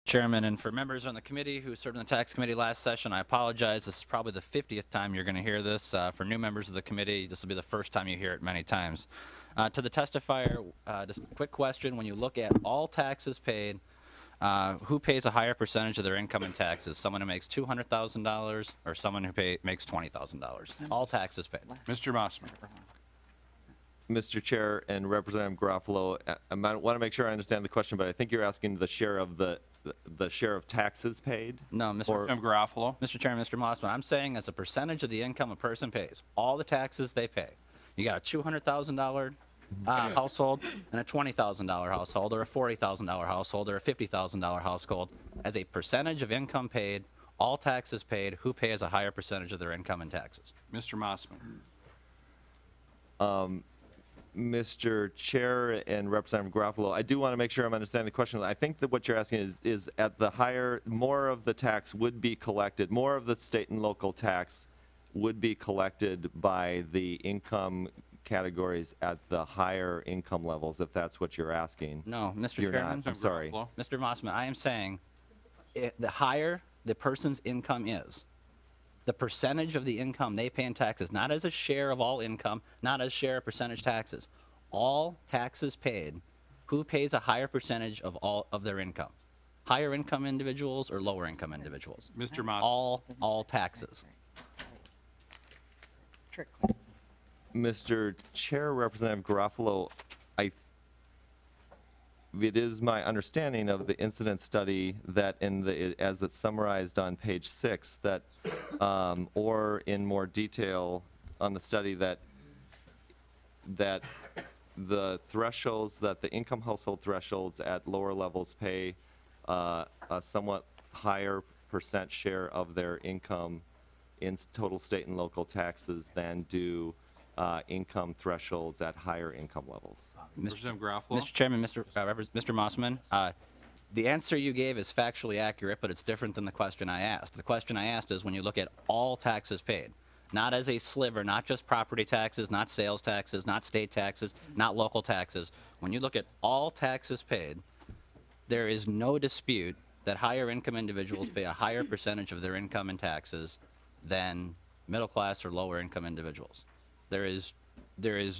Chairman, and for members on the committee who served in the tax committee last session, I apologize. This is probably the 50th time you're going to hear this. For new members of the committee, this will be the first time you hear it many times. To the testifier, just a quick question. When you look at all taxes paid, who pays a higher percentage of their income in taxes? Someone who makes $200,000 or someone who makes $20,000? All taxes paid. Mr. Mossman. Mr. Chair and Representative Garofalo, I want to make sure I understand the question, but I think you're asking the share of the share of taxes paid? No, Mr. Garofalo. Mr. Chairman, Mr. Mossman, I'm saying as a percentage of the income a person pays, all the taxes they pay. You got a $200,000 household and a $20,000 household, or a $40,000 household, or a $50,000 household. As a percentage of income paid, all taxes paid, who pays a higher percentage of their income in taxes? Mr. Mossman. Mr. Chair and Representative Garofalo, I do want to make sure I'm understanding the question. I think that what you're asking is at the higher, more of the tax would be collected, more of the state and local tax would be collected by the income categories at the higher income levels, if that's what you're asking. No, Mr. You're Chairman. not. I'm sorry. Mr. Mossman, I am saying the higher the person's income is, the percentage of the income they pay in taxes, not as a share of all income, not as share of percentage taxes, all taxes paid, who pays a higher percentage of all of their income? Higher income individuals or lower income individuals? Mr. Mossman. All taxes. Mr. Chair, Representative Garofalo, it is my understanding of the incident study that as it's summarized on page 6, that or in more detail on the study, that the thresholds, that the income household thresholds at lower levels pay a somewhat higher percent share of their income in total state and local taxes than do income thresholds at higher income levels. Mr. Chairman, Mr. Mossman, the answer you gave is factually accurate, but it's different than the question I asked. The question I asked is when you look at all taxes paid, not as a sliver, not just property taxes, not sales taxes, not state taxes, not local taxes. When you look at all taxes paid, there is no dispute that higher income individuals pay a higher percentage of their income in taxes than middle class or lower income individuals. There is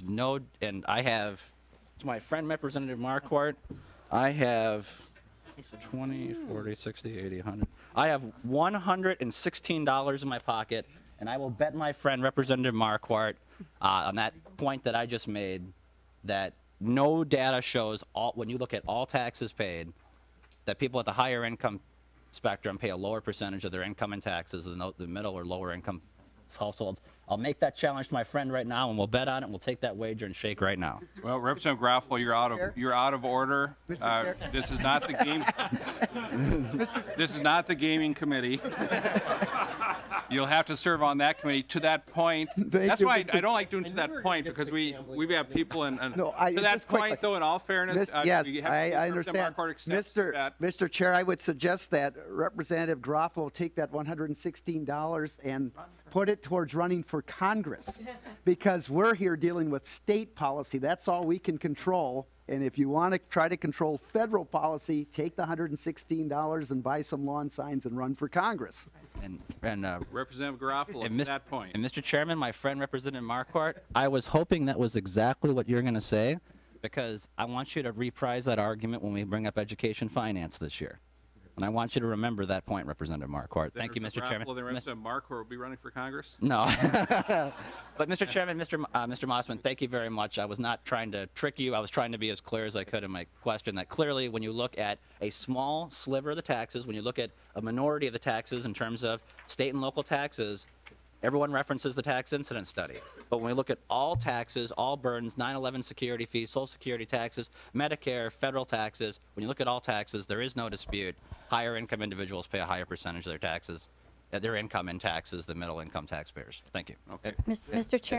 no, and I have, to my friend Representative Marquardt, I have 20, 40, 60, 80, 100. I have $116 in my pocket, and I will bet my friend Representative Marquardt on that point that I just made, that no data shows, when you look at all taxes paid, that people at the higher income spectrum pay a lower percentage of their income in taxes than the middle or lower income households. I'll make that challenge to my friend right now, and we'll bet on it. We'll take that wager and shake right now. Well, Representative Garofalo, you're out of order. This is not the game. This is not the gaming committee. You'll have to serve on that committee. To that point, that's why I don't like doing to that point, because we've got people in. No, to that point, though, in all fairness, yes, I understand. Mr. Chair, I would suggest that Representative Garofalo take that $116 and put it towards running for Congress, because we're here dealing with state policy. That's all we can control. And if you want to try to control federal policy, take the $116 and buy some lawn signs and run for Congress. And Representative Garofalo, at that point. And Mr. Chairman, my friend Representative Marquardt, I was hoping that was exactly what you're going to say, because I want you to reprise that argument when we bring up education finance this year. And I want you to remember that point, Representative Marquardt. Thank you, Mr. Chairman. Then Representative Marquardt will be running for Congress? No. But Mr. Chairman, Mr. Mossman, thank you very much. I was not trying to trick you. I was trying to be as clear as I could in my question, that clearly when you look at a small sliver of the taxes, when you look at a minority of the taxes in terms of state and local taxes, everyone references the tax incident study. But when we look at all taxes, all burdens, 9/11 security fees, Social Security taxes, Medicare, federal taxes, when you look at all taxes, there is no dispute. Higher income individuals pay a higher percentage of their taxes, their income in taxes than middle income taxpayers. Thank you. Okay. Mr. Chair.